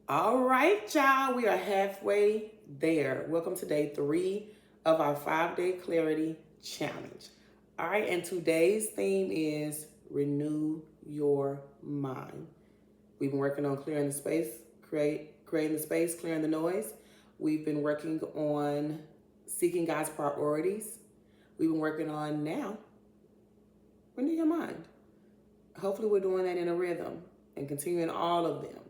All right, y'all, we are halfway there. Welcome to day 3 of our 5-day clarity challenge. All right, and today's theme is renew your mind. We've been working on clearing the space, creating the space, clearing the noise. We've been working on seeking God's priorities. We've been working on now renew your mind. Hopefully we're doing that in a rhythm and continuing all of them.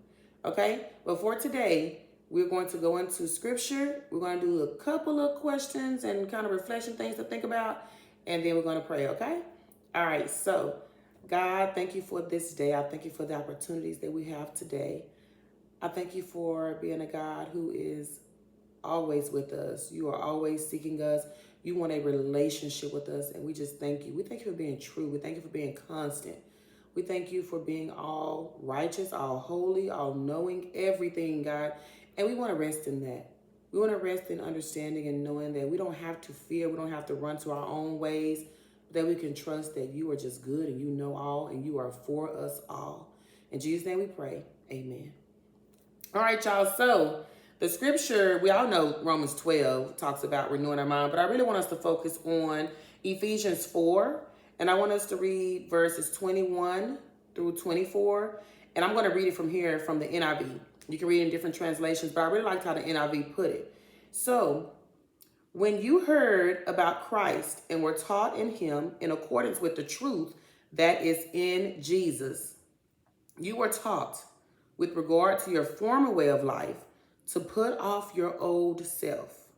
Okay? But for today, we're going to go into scripture. We're going to do a couple of questions and kind of reflection things to think about. And then we're going to pray, okay? All right. So, God, thank you for this day. I thank you for the opportunities that we have today. I thank you for being a God who is always with us. You are always seeking us. You want a relationship with us. And we just thank you. We thank you for being true. We thank you for being constant. We thank you for being all righteous, all holy, all knowing, everything, God. And we want to rest in that. We want to rest in understanding and knowing that we don't have to fear. We don't have to run to our own ways. That we can trust that you are just good and you know all and you are for us all. In Jesus' name we pray. Amen. All right, y'all. So the scripture, we all know Romans 12 talks about renewing our mind, but I really want us to focus on Ephesians 4. And I want us to read verses 21 through 24. And I'm going to read it from here from the NIV. You can read it in different translations, but I really liked how the NIV put it. So, when you heard about Christ and were taught in him in accordance with the truth that is in Jesus, you were taught with regard to your former way of life to put off your old self,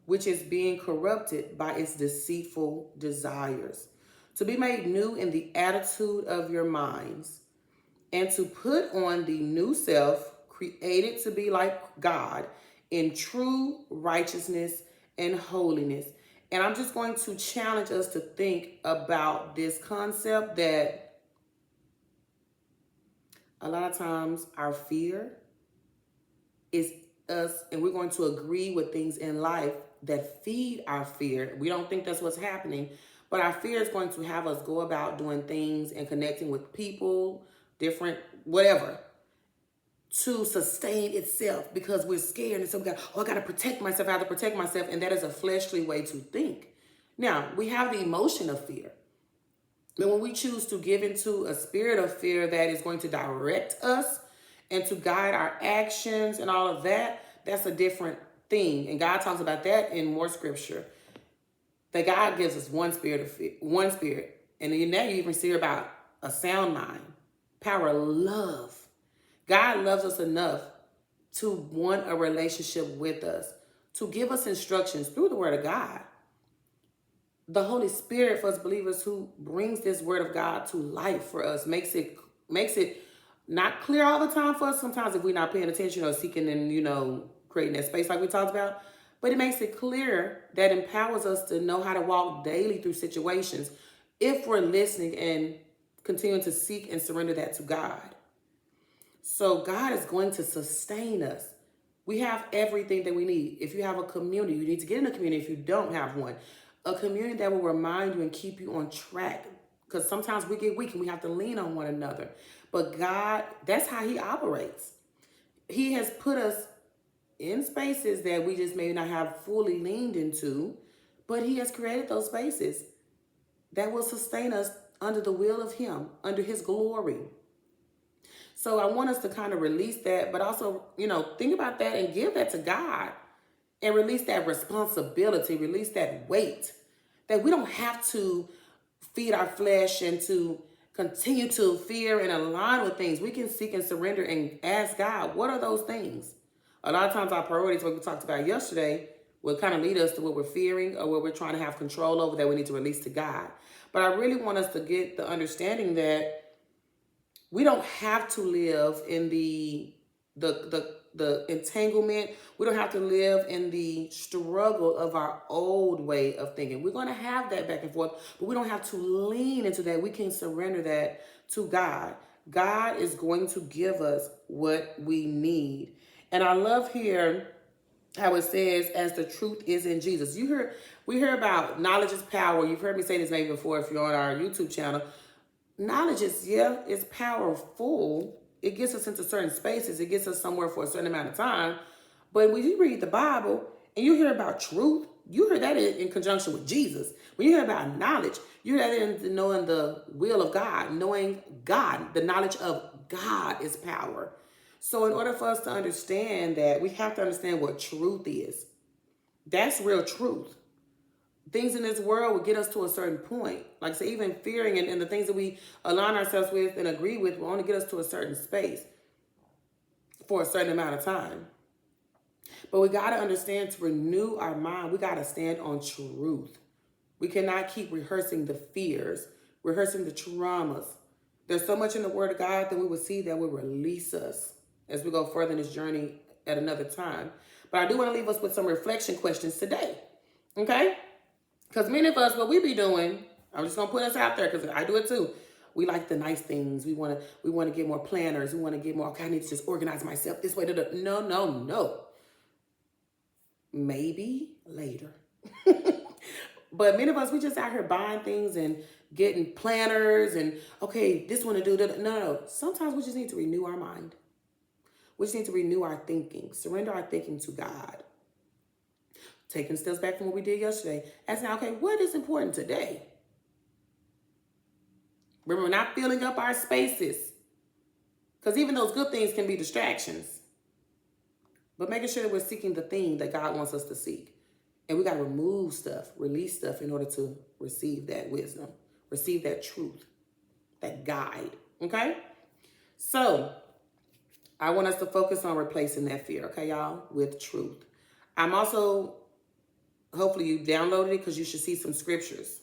which is being corrupted by its deceitful desires, to be made new in the attitude of your minds, and to put on the new self, created to be like God in true righteousness and holiness. And I'm just going to challenge us to think about this concept that a lot of times our fear is us, and we're going to agree with things in life that feed our fear. We don't think that's what's happening, but our fear is going to have us go about doing things and connecting with people, different, whatever, to sustain itself because we're scared. And so we got, I got to protect myself. I have to protect myself. And that is a fleshly way to think. Now, we have the emotion of fear. But when we choose to give into a spirit of fear that is going to direct us and to guide our actions and all of that, that's a different thing. And God talks about that in more scripture. That God gives us one spirit of fear, one spirit. And in that you even see about a sound mind, power, love. God loves us enough to want a relationship with us, to give us instructions through the word of God. The Holy Spirit for us believers who brings this word of God to life for us, makes it not clear all the time for us sometimes if we're not paying attention or seeking and, creating that space like we talked about. But it makes it clear that empowers us to know how to walk daily through situations if we're listening and continuing to seek and surrender that to God. So God is going to sustain us. We have everything that we need. If you have a community, you need to get in a community if you don't have one. A community that will remind you and keep you on track. Because sometimes we get weak and we have to lean on one another. But God, that's how he operates. He has put us in spaces that we just may not have fully leaned into, but he has created those spaces that will sustain us under the will of him, under his glory. So I want us to kind of release that, but also, think about that and give that to God and release that responsibility, release that weight that we don't have to feed our flesh and to continue to fear and align with things. We can seek and surrender and ask God, what are those things? A lot of times our priorities, what we talked about yesterday, will kind of lead us to what we're fearing or what we're trying to have control over that we need to release to God. But I really want us to get the understanding that we don't have to live in the entanglement. We don't have to live in the struggle of our old way of thinking. We're going to have that back and forth, but we don't have to lean into that. We can surrender that to God. God is going to give us what we need. And I love here how it says, as the truth is in Jesus. We hear about knowledge is power. You've heard me say this maybe before if you're on our YouTube channel. Knowledge is powerful, it gets us into certain spaces. It gets us somewhere for a certain amount of time. But when you read the Bible and you hear about truth, you hear that in conjunction with Jesus. When you hear about knowledge, you hear that in knowing the will of God, knowing God. The knowledge of God is power. So in order for us to understand that, we have to understand what truth is. That's real truth. Things in this world will get us to a certain point. Like I say, even fearing and the things that we align ourselves with and agree with will only get us to a certain space for a certain amount of time. But we got to understand, to renew our mind, we got to stand on truth. We cannot keep rehearsing the fears, rehearsing the traumas. There's so much in the Word of God that we will see that will release us as we go further in this journey at another time. But I do want to leave us with some reflection questions today. Okay? Because many of us, what we be doing, I'm just going to put us out there because I do it too. We like the nice things. We want to get more planners. We want to get more, okay, I need to just organize myself this way. No. Maybe later. But many of us, we just out here buying things and getting planners and, okay, this one to do that. No. Sometimes we just need to renew our mind. We just need to renew our thinking, surrender our thinking to God. Taking steps back from what we did yesterday. Asking, okay, what is important today? Remember, not filling up our spaces. Because even those good things can be distractions. But making sure that we're seeking the thing that God wants us to seek. And we got to remove stuff, release stuff in order to receive that wisdom, receive that truth, that guide. Okay? So, I want us to focus on replacing that fear, okay, y'all, with truth. I'm also, hopefully you downloaded it because you should see some scriptures.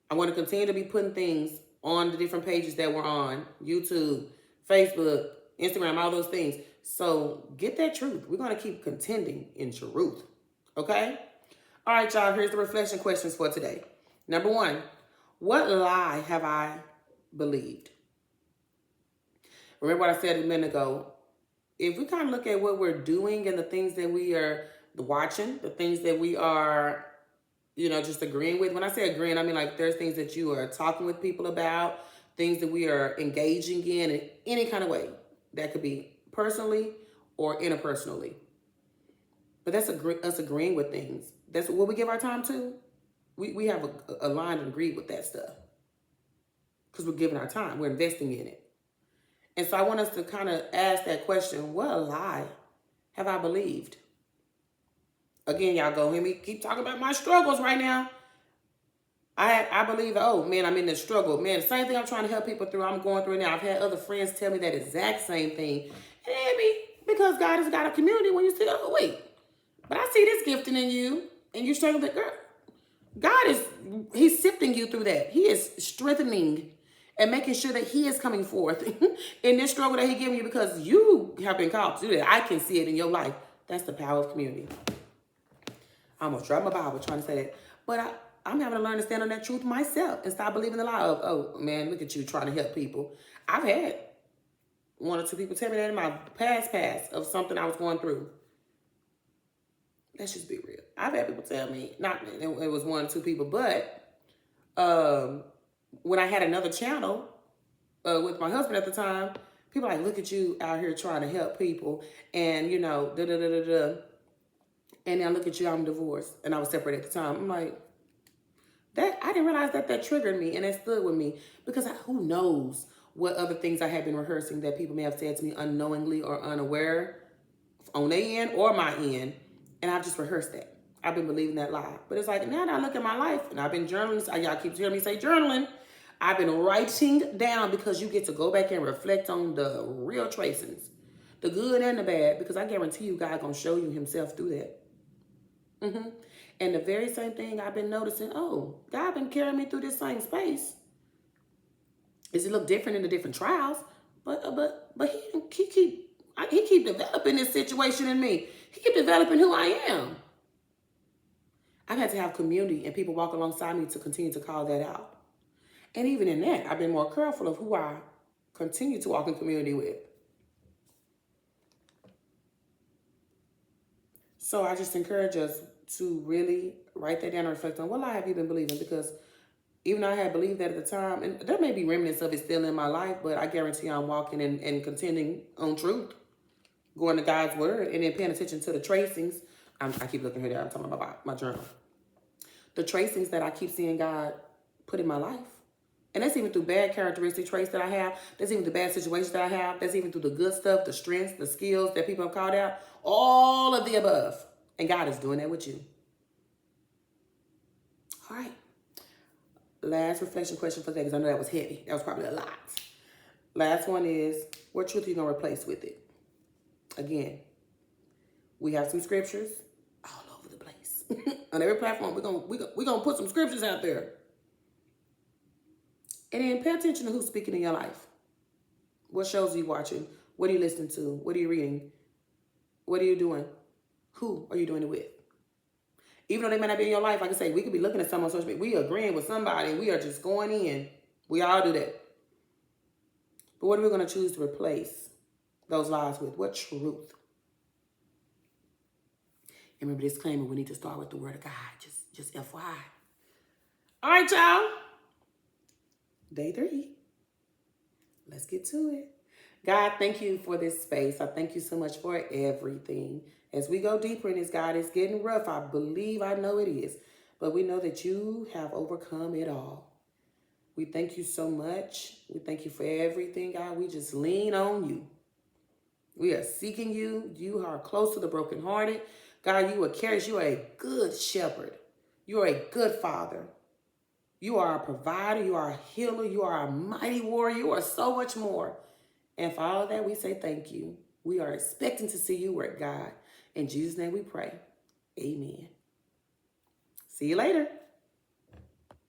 I want to continue to be putting things on the different pages that we're on, YouTube, Facebook, Instagram, all those things. So get that truth. We're going to keep contending in truth. Okay? All right, y'all. Here's the reflection questions for today. Number 1, what lie have I believed? Remember what I said a minute ago. If we kind of look at what we're doing and the things that we are watching, the things that we are, just agreeing with. When I say agreeing, I mean like there's things that you are talking with people about, things that we are engaging in any kind of way. That could be personally or interpersonally. But that's us agreeing with things. That's what we give our time to. We have aligned and agreed with that stuff. Because we're giving our time. We're investing in it. And so I want us to kind of ask that question, what lie have I believed? Again, y'all go hear me keep talking about my struggles right now. I believe, oh, man, I'm in this struggle. Man, the same thing I'm trying to help people through, I'm going through it now. I've had other friends tell me that exact same thing. And me, because God has got a community when you say, oh, wait, but I see this gifting in you, and you struggle with, girl, God he's sifting you through that. He is strengthening and making sure that he is coming forth in this struggle that he giving you because you have been called to do that. I can see it in your life. That's the power of community. I almost dropped my Bible trying to say that. But I'm having to learn to stand on that truth myself and stop believing the lie of, oh, man, look at you trying to help people. I've had 1 or 2 people tell me that in my past of something I was going through. Let's just be real. I've had people tell me, it was 1 or 2 people, but when I had another channel with my husband at the time, people like, look at you out here trying to help people and, and now look at you, I'm divorced. And I was separated at the time. I'm like, I didn't realize that triggered me and that stood with me because who knows what other things I had been rehearsing that people may have said to me unknowingly or unaware on their end or my end. And I've just rehearsed that. I've been believing that lie. But it's like, now that I look at my life and I've been journaling, y'all keep hearing me say journaling. I've been writing down because you get to go back and reflect on the real tracings, the good and the bad, because I guarantee you God gonna show you himself through that. And the very same thing I've been noticing, oh, God been carrying me through this same space. Does it look different in the different trials? But he keep developing this situation in me. He keep developing who I am. I've had to have community and people walk alongside me to continue to call that out. And even in that, I've been more careful of who I continue to walk in community with. So I just encourage us to really write that down and reflect on what lie have you been believing? Because Even though I had believed that at the time, and there may be remnants of it still in my life, but I guarantee I'm walking and contending on truth, going to God's word, and then paying attention to the tracings. I keep looking here. I'm talking about my journal. The tracings that I keep seeing God put in my life. And that's even through bad characteristic traits that I have. That's even the bad situations that I have. That's even through the good stuff, the strengths, the skills that people have called out. All of the above. And God is doing that with you. All right. Last reflection question for today, because I know that was heavy. That was probably a lot. Last one is, what truth are you going to replace with it? Again, we have some scriptures all over the place. On every platform, we're gonna put some scriptures out there. And then pay attention to who's speaking in your life. What shows are you watching? What are you listening to? What are you reading? What are you doing? Who are you doing it with? Even though they may not be in your life, like I say, we could be looking at someone on social media. We agreeing with somebody and we are just going in. We all do that. But what are we going to choose to replace those lies with? What truth? And remember, disclaimer, we need to start with the word of God. Just FYI. All right, y'all. Day 3. Let's get to it. God, thank you for this space. I thank you so much for everything. As we go deeper in this, God, it's getting rough. I know it is. But we know that you have overcome it all. We thank you so much. We thank you for everything, God. We just lean on you. We are seeking you. You are close to the brokenhearted. God, you are caring. You are a good shepherd. You are a good father. You are a provider. You are a healer. You are a mighty warrior. You are so much more. And for all of that, we say thank you. We are expecting to see you work, God. In Jesus' name we pray. Amen. See you later.